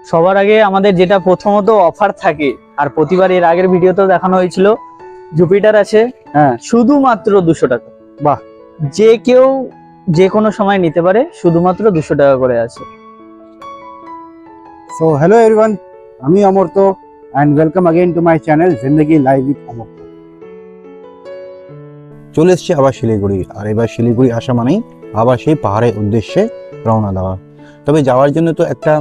সবার আগে আমাদের যেটা প্রথমত অফার থাকে, আর প্রতিবার এর আগের ভিডিওতেও দেখানো হয়েছিল, জুপিটার আছে হ্যাঁ শুধুমাত্র 200 টাকা। বাহ, যে কেউ যে কোনো সময় নিতে পারে, শুধুমাত্র 200 টাকা করে আছে। সো হ্যালো এভরিওয়ান, আমি Amarta and welcome again to my channel Zindagi live with Amarta. চলে এসেছি আবার শিলিগুড়ি, আর এবার শিলিগুড়ি আসা মানেই আবার সেই পাহাড়ের উদ্দেশ্যে রওনা দেওয়া। তবে যাওয়ার জন্য তো একটা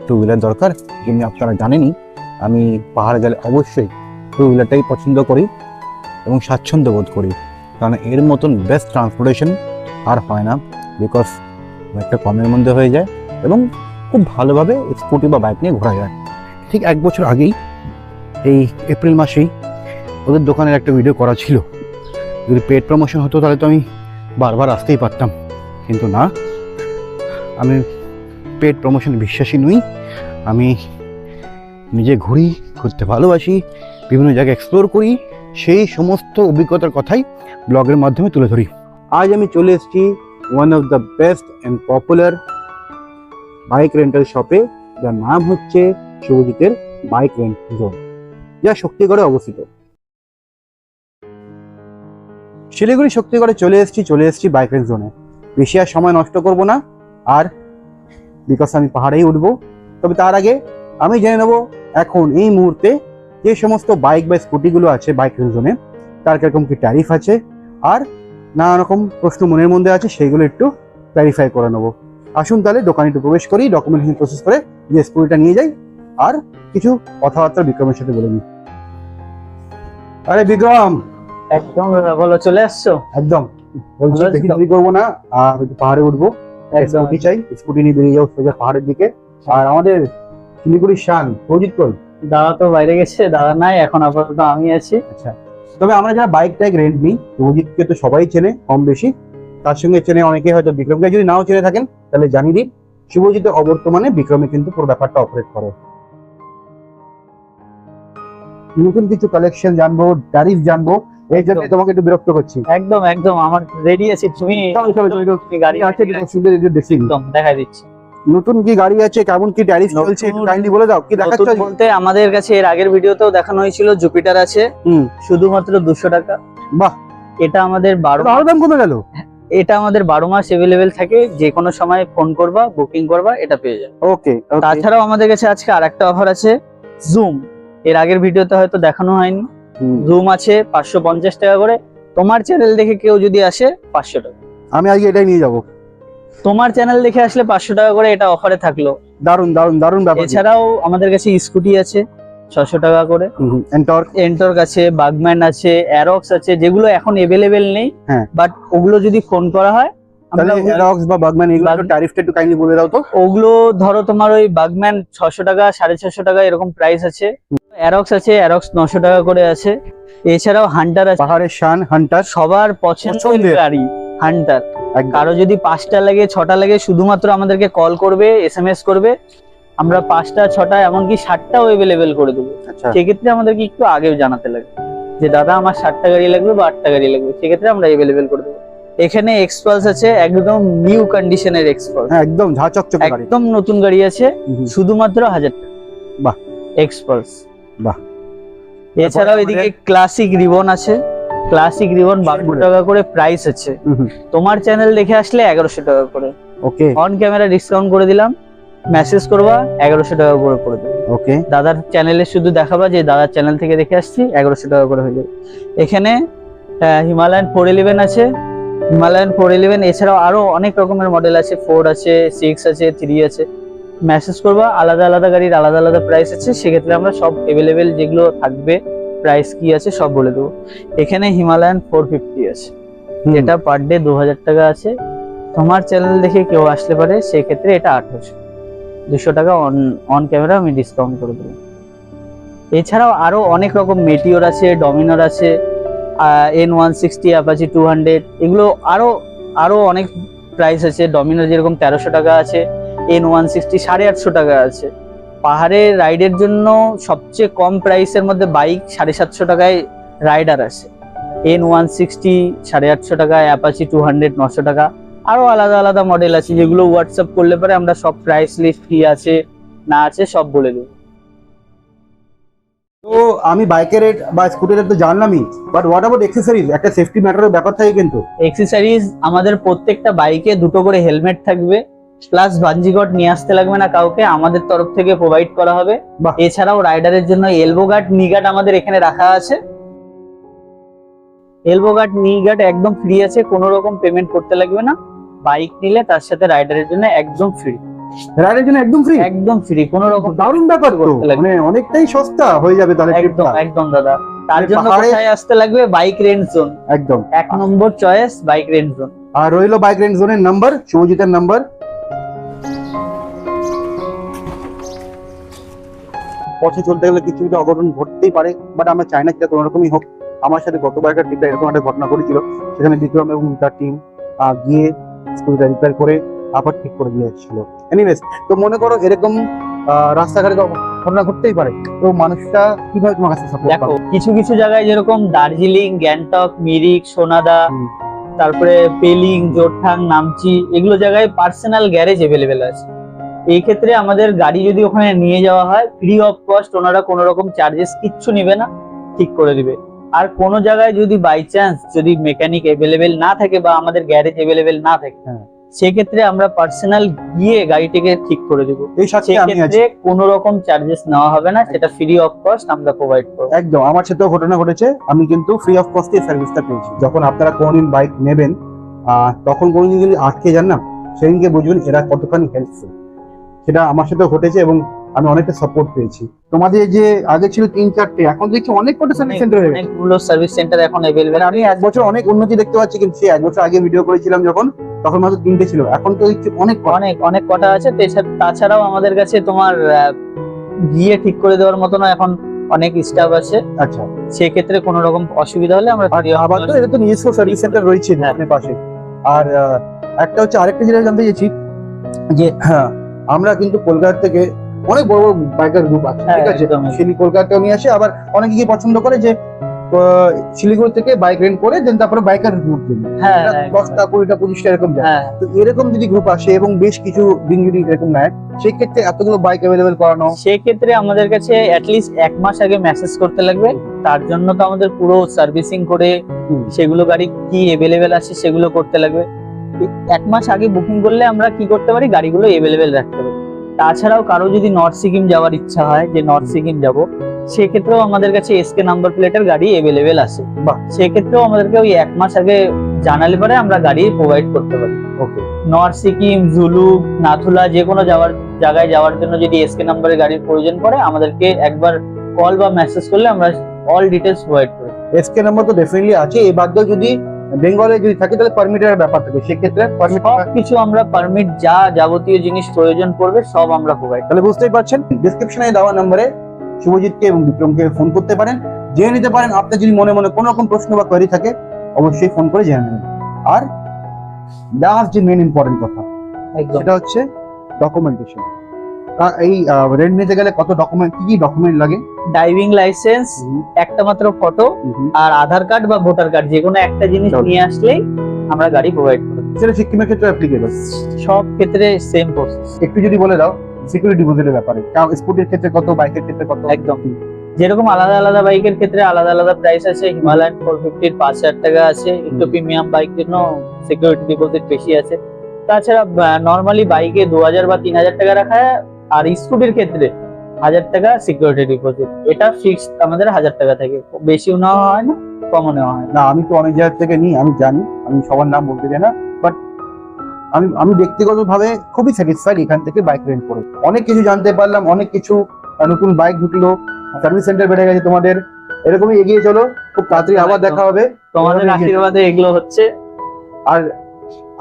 টু হুইলার দরকার, যেমনি আপনারা জানেনই আমি পাহাড়ে গেলে অবশ্যই টু হুইলারটাই পছন্দ করি এবং স্বাচ্ছন্দ্য বোধ করি, কারণ এর মতন বেস্ট ট্রান্সপোর্টেশন আর হয় না, বিকজ একটা কমের মধ্যে হয়ে যায় এবং খুব ভালোভাবে স্কুটি বা বাইক নিয়ে ঘোরা যায়। ঠিক 1 বছর আগেই এই এপ্রিল মাসেই ওদের দোকানের একটা ভিডিও করা ছিল। যদি পেড প্রমোশন হতো তাহলে তো আমি বারবার আসতেই পারতাম, কিন্তু না, আমি পেড প্রমোশনে বিশ্বাসী নই। আমি নিজে ঘুরতে ভালোবাসি, বিভিন্ন জায়গায় এক্সপ্লোর করি, সেই সমস্ত অভিজ্ঞতার কথাই ব্লগের মাধ্যমে তুলে ধরি। আজ আমি চলে এসেছি one of the best and popular bike rental শপে, যার নাম হচ্ছে শুভজিতের বাইক রেন্ট জোন, যা শক্তিগড়ে অবস্থিত। শিলিগুড়ি শক্তিগড়ে চলে এসেছি বাইক রেন্ট জোনে। বেশি আর সময় নষ্ট করব না, আর বিকজ আমি পাহাড়েই উঠবো। তবে তার আগে আমি জেনে নেব এখন এই মুহূর্তে যে সমস্ত বাইক বা স্কুটিগুলো আছে বাইক রেন্ট জোনে, তার কিরকম কি ট্যারিফ আছে, আর নানা রকম প্রশ্ন মনের মধ্যে আছে, সেইগুলো একটু ক্লারিফাই করে নেবো। আসুন তাহলে দোকানে একটু প্রবেশ করি, ডকুমেন্টেশন প্রসেস করে যে স্কুটিটা নিয়ে যাই, আর কিছু কথাবার্তা বিক্রমের সাথে বলে নিই। আরে বিক্রম, একদম বলো, চলে আসছো? একদম বলছি, ভালো আছো বেশি তো? দেরি করবো না, আর একটু পাহাড়ে উঠবো। একদম। স্কুটি চাই, স্কুটি নিয়ে বেরিয়ে যাও সোজা পাহাড়ের দিকে। আর আমাদের শিলিগুড়ির শান প্রজিত কল, দাদা তো বাইরে গেছে, দাদা নাই এখন, আপাতত আমি আছি। আচ্ছা। তবে আমরা যারা বাইক টাইক রেন্ট নিই, প্রজিতকে তো সবাই চেনে কম বেশি, তার সঙ্গে চেনে অনেকে, হয়তো বিক্রমকে যদি নাও চেনে থাকেন তাহলে জানিয়ে দিই, শুভজিতের অবর্তমানে বিক্রমে কিন্তু পুরো ব্যাপারটা অপারেট করে। নতুন কিছু কালেকশন জানবো, ট্যারিফ জানবো, এই জন্য তোমাকে একটু বিরক্ত করছি। একদম একদম, আমার রেডি আছি। তুমি তুমি গাড়ি আছে দেখি, একদম দেখাই দিচ্ছি। নতুন কি গাড়ি আছে, কেমন কি ট্যারিফ চলছে, একটু কাইন্ডলি বলে দাও। কি দেখাচ্ছ নতুন বলতে আমাদের কাছে এর আগের ভিডিওতেও দেখানো হয়েছিল, জুপিটার আছে শুধুমাত্র 200 টাকা। বাহ, এটা আমাদের আরো দাম কমে গেল। এটা আমাদের 12 মাস এভেলেবেল থাকে, যে কোনো সময় ফোন করবা, বুকিং করবা, এটা পেয়ে যাবে। ওকে, তাছাড়াও আমাদের কাছে আজকে আরেকটা অফার আছে, জুম। এর আগের ভিডিওতে হয়তো দেখানো হয়নি। জুম আছে 550 টাকা করে। তোমার চ্যানেল দেখে কেউ যদি আসে 500 টাকা। আমি আজকে এটাই নিয়ে যাব। তোমার চ্যানেল দেখে আসলে 500 টাকা করে, এটা অফারে থাকলো। দারুন দারুন দারুন ব্যাপার। এছাড়াও আমাদের কাছে স্কুটি আছে 600 টাকা করে, এন্টর্ক আছে, বাগম্যান আছে, অ্যারক্স আছে, যেগুলো এখন এভেলেবেল নেই, বাট ওগুলো যদি ফোন করা হয়, তাহলে অ্যারক্স বা বাগম্যান এগুলো ট্যারিফটা একটু কাইন্ডলি বলে দাও তো। ওগুলো ধরো তোমার ওই বাগম্যান 600 টাকা, 650 টাকা এরকম প্রাইস আছে। অ্যারক্স আছে, অ্যারক্স 900 টাকা করে আছে। এছাড়াও হান্টার আছে, পাহাড়ের শান হান্টার, সবার পছন্দের গাড়ি হান্টার। কারো যদি 5টা লাগে, 6টা লাগে, শুধুমাত্র আমাদেরকে কল করবে, SMS করবে, আমরা 5টা 6টা এমনকি 60টাও এভেলেবেল করে দেবো। সেক্ষেত্রে আমাদেরকে একটু আগে জানাতে লাগবে যে দাদা আমার 60টা গাড়ি লাগবে বা 8টা গাড়ি লাগবে, সেক্ষেত্রে আমরা এভেলেবেল করে দেবো। এখানে এক্সপালস আছে, একদম নিউ কন্ডিশনের এক্সপালস, একদম ঝাঁচকচক গাড়ি, একদম নতুন গাড়ি আছে, শুধুমাত্র 1000 টাকা। বাহ, এক্সপালস, বাহ। এছাড়াও এদিকে ক্লাসিক রিবন আছে, ক্লাসিক রিবন 1200 টাকা করে প্রাইস আছে। তোমার চ্যানেল দেখে আসলে 1100 টাকা করে। ওকে, অন ক্যামেরা ডিসকাউন্ট করে দিলাম, মেসেজ করবা 1100 টাকা করে দেবো। ওকে, দাদার চ্যানেলে শুধু দেখাবা যে দাদার চ্যানেল থেকে দেখে আসছি, 1100 টাকা করে হয়ে যাবে। এখানে হিমালয়ান 411 আছে, হিমালয়ান 411, এছাড়াও আরো অনেক রকমের মডেল আছে, 4 আছে, 6 আছে, 3 আছে। মেসেজ করবা, আলাদা আলাদা গাড়ির আলাদা আলাদা প্রাইস আছে, সেক্ষেত্রে আমরা সব এভেলেবেল যেগুলো থাকবে, প্রাইস কি আছে সব বলে দেবো। এখানে হিমালয়ান 450 আছে, যেটা পার ডে 2000 টাকা আছে। তোমার চ্যানেল দেখে কেউ আসলে পারে, সেক্ষেত্রে এটা 800, 200 টাকা অন ক্যামেরা আমি ডিসকাউন্ট করে দেবো। এছাড়াও আরো অনেক রকম মেটিওর আছে, ডমিনার আছে, N160, অ্যাপাচি 200, এগুলো আরো অনেক প্রাইস আছে। ডমিনার যেরকম 1300 টাকা আছে, N160 850 টাকা আছে। পাহাড়ে রাইডের জন্য সবচেয়ে কম প্রাইসের মধ্যে বাইক 750 টাকায় রাইডার আছে, N160 850 টাকা, অ্যাপাচি 200 900 টাকা। আরো আলাদা আলাদা মডেল আছে, যেগুলো হোয়াটসঅ্যাপ করলে পরে আমরা সব প্রাইস লিস্ট কি আছে না আছে সব বলে দেবো। তো আমি বাইকের রেট বা স্কুটার রেট তো জানলামই, বাট হোয়াট অ্যাবাউট অ্যাক্সেসরিজ? একটা সেফটি ম্যাটারের ব্যাপার থাকে কিন্তু। এক্সেসরিজ আমাদের প্রত্যেকটা বাইকে দুটো করে হেলমেট থাকবে, প্লাস বাঞ্জিকট নিয়ে আসতে লাগবে না কাউকে, আমাদের তরফ থেকে প্রোভাইড করা হবে। বাহ। এছাড়াও রাইডারের জন্য এলবো গার্ড, নি গার্ড আমাদের এখানে রাখা আছে। এলবো গার্ড, নি গার্ড একদম ফ্রি আছে, কোনো রকম পেমেন্ট করতে লাগবে না। বাইক নিলে তার সাথে রাইডারের জন্য একদম ফ্রি। রাইডের জন্য একদম ফ্রি? একদম ফ্রি, কোনো রকম দারুণ ব্যাপার তো, করতে লাগবে। মানে অনেকটাই সস্তা হয়ে যাবে তাহলে একদম ট্রিপটা। একদম দাদা। তার মানে জন্য পাহাড়ে- কোথায় আসতে লাগবে? বাইক রেন্ট জোন, একদম 1 নম্বর চয়েস বাইক রেন্ট জোন। আর রইলো বাইক রেন্ট জোনের নাম্বার, শুভজিতের নাম্বার। পথে চলতে গেলে কিছু কিছু অঘটন ঘটতেই পারে, বাট আমরা চাই না সেটা কোনো রকমই হোক। আমার সাথে গতবার একটা ট্রিপে এরকম একটা ঘটনা ঘটেছিল, সেখানে বিক্রম এবং তার টিম গিয়ে স্কুলটা রিপেয়ার করে আবার ঠিক করে দিয়ে এসেছিল। এনিওয়েজ, তো মনে করো এরকম রাস্তাঘাটে তো ঘটনা ঘটতেই পারে, তো মানুষটা কিভাবে তোমার কাছে সাপোর্ট দেখো পাবে? কিছু কিছু জায়গায় যেরকম দার্জিলিং, গ্যাংটক, মিরিক, সোনাদা, হুম। তারপরে পেলিং, জোরথাং, নামচি, এগুলো জায়গায় পার্সোনাল গ্যারেজ এভেলেবেল আছে। এই ক্ষেত্রে আমাদের গাড়ি যদি ওখানে নিয়ে যাওয়া হয়, ফ্রি অফ কস্ট, ওনারা কোনো রকম চার্জেস কিচ্ছু নেবে না, ঠিক করে দিবে। আর কোনো জায়গায় যদি বাই চান্স যদি মেকানিক এভেলেবেল না থাকে বা আমাদের গ্যারেজ এভেলেবেল না থাকে, হ্যাঁ। সেক্ষেত্রে আমরা পার্সোনাল গিয়ে গাড়িটিকে ঠিক করে দেবো। এই সাথে আমি আছি। সেক্ষেত্রে কোনো রকম চার্জেস নেওয়া হবে না, সেটা ফ্রি অফ কস্ট আমরা প্রোভাইড করবো। একদম, আমার সাথেও ঘটনা ঘটেছে, আমি কিন্তু ফ্রি অফ কস্টে সার্ভিসটা পেয়েছি। যখন আপনারা কোনদিন বাইক নেবেন, তখন কোনদিন যদি আটকে যান না, সেদিনকে বুঝবেন এরা কতখানি হেল্পফুল। সেটা আমার সাথেও ঘটেছে এবং আমি অনেকটা সাপোর্ট পেয়েছি। তোমাদের যে আগে ছিল 3-4টে, এখন দেখছি অনেক কটা সার্ভিস সেন্টার হয়ে গেছে। অনেকগুলো সার্ভিস সেন্টার এখন এভেলেবেল। আমি 1 বছর অনেক উন্নতি দেখতে পাচ্ছি, কিন্তু সেই 1 বছর আগে ভিডিও করেছিলাম যখন, তখন মাত্র 3টে ছিল, এখন তো দেখছি অনেক কটা। অনেক অনেক কটা আছে। তাছাড়াও আমাদের কাছে তোমার গিয়ে ঠিক করে দেওয়ার মতন এখন অনেক স্টাফ আছে। আচ্ছা, সেক্ষেত্রে কোনো রকম অসুবিধা হলে আমরা আর আবার তো এটা তো নিজস্ব সার্ভিস সেন্টার রয়েছে আপনার পাশে। আর একটা হচ্ছে আরেকটা যেটা জানতে চাইছি যে হ্যাঁ, আমরা কিন্তু কলকাতা থেকে অনেক বড় বড় বাইকার গ্রুপ আছে, হ্যাঁ, ঠিক আছে? একদমই। শিলিগুড়ি কলকাতাও নিয়ে আসে, আবার অনেকে কি পছন্দ করে যে শিলিগুড়ি থেকে বাইক রেন্ট করে দেন তারপরে বাইকার গ্রুপ দিন, হ্যাঁ 10টা 20টা 25টা এরকম যায়। হ্যাঁ, তো এরকম যদি গ্রুপ আসে এবং বেশ কিছু দিন যদি এরকম নেয়, সেক্ষেত্রে এতগুলো বাইক অ্যাভেলেবেল করানো। সেক্ষেত্রে আমাদের কাছে অ্যাটলিস্ট 1 মাস আগে মেসেজ করতে লাগবে। তার জন্য তো আমাদের পুরো সার্ভিসিং করে সেগুলো গাড়ি কি এভেলেবেল আছে সেগুলো করতে লাগবে। 1 মাস আগে বুকিং করলে আমরা কি করতে পারি, গাড়িগুলো এভেলেবেল রাখতে পারি। তাছাড়াও কারো যদি নর্থ সিকিম যাওয়ার ইচ্ছা হয় যে নর্থ সিকিম যাব, সেক্ষেত্রেও আমাদের কাছে এসকে নাম্বার প্লেটের গাড়ি এভেলেবেল আছে। বাহ। সেক্ষেত্রেও আমাদেরকে ওই 1 মাস আগে জানালে পরে আমরা গাড়ি প্রোভাইড করতে পারি। ওকে, নর্থ সিকিম, জুলু, নাথুলা যে কোনো জায়গায় যাওয়ার জন্য যদি এসকে নাম্বারের গাড়ির প্রয়োজন পড়ে, আমাদেরকে একবার কল বা মেসেজ করলে আমরা অল ডিটেলস প্রোভাইড করি। এসকে নাম্বার তো ডেফিনেটলি আছে। এই বাদ দিয়েও যদি বেঙ্গলে যদি থাকে তাহলে পারমিটের ব্যাপার থাকে, সেক্ষেত্রে পারমিট। সবকিছু আমরা পারমিট, যা যাবতীয় জিনিস প্রয়োজন পড়বে সব আমরা প্রোভাইড। তাহলে বুঝতেই পারছেন, ডিসক্রিপশনে দেওয়া নম্বরে শুভজিৎকে এবং বিক্রমকে ফোন করতে পারেন, জেনে নিতে পারেন। আপনার যদি মনে মনে কোনো রকম প্রশ্ন বা কোয়েরি থাকে, অবশ্যই ফোন করে জেনে নেবেন। আর লাস্ট যে মেন ইম্পর্টেন্ট কথা, একদম সেটা হচ্ছে ডকুমেন্টেশন। এই রেন্ট নিতে গেলে কত ডকুমেন্ট, কি কি ডকুমেন্ট লাগে? ড্রাইভিং লাইসেন্স, একটা মাত্র ফটো, আর আধার কার্ড বা ভোটার কার্ড, যে কোনো একটা জিনিস নিয়ে আসলেই আমরা গাড়ি প্রোভাইড করি। সেটা সিকিমের ক্ষেত্রে অ্যাপ্লিকেবল, সব ক্ষেত্রে সেম প্রসেস। একটু যদি বলে দাও সিকিউরিটি ডিপোজিটের ব্যাপারে, স্কুটির ক্ষেত্রে কত, বাইকের ক্ষেত্রে কত? একদম যেরকম আলাদা আলাদা বাইকের ক্ষেত্রে আলাদা আলাদা প্রাইস আছে। হিমালয়ান 450 5,000 টাকা আছে, একটু প্রিমিয়াম বাইক জন্য সিকিউরিটি ডিপোজিট বেশি আছে। তাছাড়া নর্মালি বাইকে 2000 বা 3000 টাকা রাখা হয়, আর স্কুটির ক্ষেত্রে 1000 টাকা সিকিউরিটি ডিপোজিট। এটা ফিক্সড আমাদের 1000 টাকা থেকে, বেশিও নেওয়া হয় না, কমও নেওয়া হয় না, আমি তো অনেক জায়গা থেকে নিই, আমি জানি, আমি সবার নাম বলতে চাই না, বাট আমি ব্যক্তিগতভাবে খুবই স্যাটিসফাইড এখান থেকে বাইক রেন্ট করে। অনেক কিছু জানতে পারলাম, অনেক কিছু নতুন বাইক ঢুকলো, সার্ভিস সেন্টার বেড়ে গেছে তোমাদের। এরকমই এগিয়ে চলো, খুব তাড়াতাড়ি আবার দেখা হবে। তোমাদের আশীর্বাদে এগুলো হচ্ছে। আর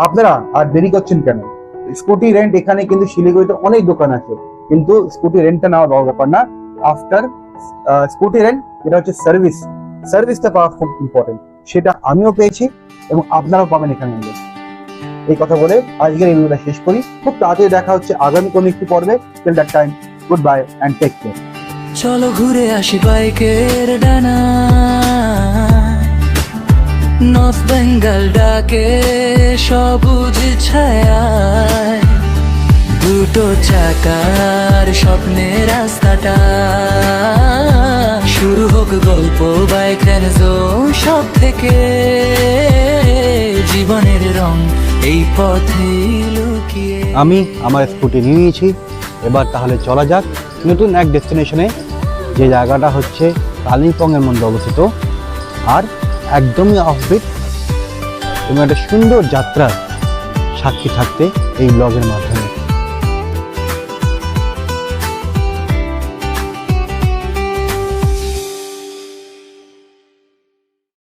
আপনারা আর দেরি করছেন কেন? স্কুটি রেন্ট এখানে কিন্তু শিলিগুড়িতে অনেক দোকান আছে, কিন্তু স্কুটি রেন্টটা নেওয়া বড় ব্যাপার না। আফটার স্কুটি রেন্ট, এটা হচ্ছে সার্ভিসটা পাওয়া খুব ইম্পর্টেন্ট। সেটা আমিও পেয়েছি এবং আপনারাও পাবেন এখানে। এই কথা বলে আজকের এই ভিডিওটা শেষ করি। খুব তাড়াতাড়ি দেখা হচ্ছে আগামী কোনো একটি পর্বে। Till that time, goodbye and take care. চলো ঘুরে আসি বাইকের ডানা, নর্থ বেঙ্গল ডাকে সবুজ ছায়ায়, দুটো দুটো চাকার স্বপ্নের রাস্তাটা, শুরু হোক গল্প বাইক সব থেকে, জীবনের রং এই পথে লুকিয়ে। আমি আমার স্কুটি নিয়ে নিয়েছি, এবার তাহলে চলা যাক নতুন এক ডেস্টিনেশনে, যে জায়গাটা হচ্ছে কালিম্পংয়ের মধ্যে অবস্থিত আর একদমই অফবিট এবং একটা সুন্দর যাত্রার সাক্ষী থাকতে এই ব্লগের মাধ্যমে।